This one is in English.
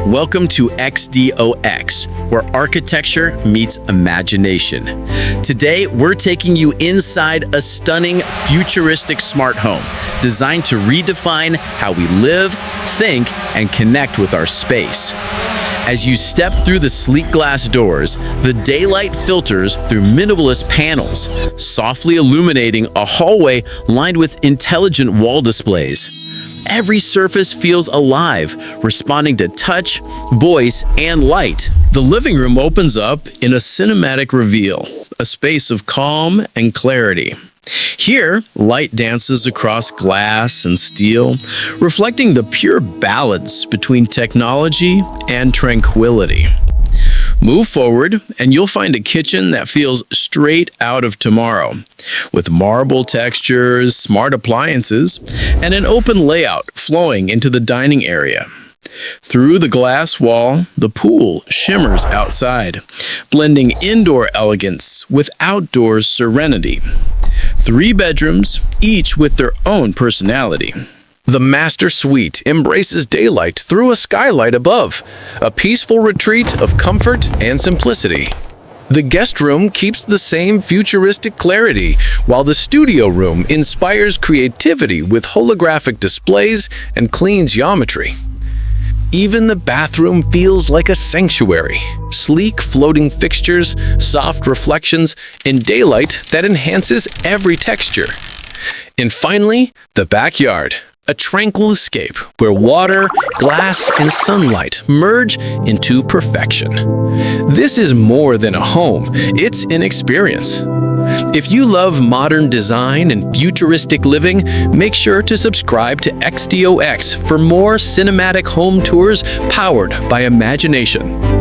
Welcome to XDOX, where architecture meets imagination. Today, we're taking you inside a stunning futuristic smart home designed to redefine how we live, think, and connect with our space. As you step through the sleek glass doors, the daylight filters through minimalist panels, softly illuminating a hallway lined with intelligent wall displays. Every surface feels alive, responding to touch, voice, and light. The living room opens up in a cinematic reveal, a space of calm and clarity. Here, light dances across glass and steel, reflecting the pure balance between technology and tranquility. Move forward, and you'll find a kitchen that feels straight out of tomorrow, with marble textures, smart appliances, and an open layout flowing into the dining area. Through the glass wall, the pool shimmers outside, blending indoor elegance with outdoor serenity. 3 bedrooms, each with their own personality. The master suite embraces daylight through a skylight above, a peaceful retreat of comfort and simplicity. The guest room keeps the same futuristic clarity, while the studio room inspires creativity with holographic displays and clean geometry. Even the bathroom feels like a sanctuary. Sleek floating fixtures, soft reflections, and daylight that enhances every texture. And finally, the backyard. A tranquil escape where water, glass, and sunlight merge into perfection. This is more than a home, it's an experience. If you love modern design and futuristic living, make sure to subscribe to XDOX for more cinematic home tours powered by imagination.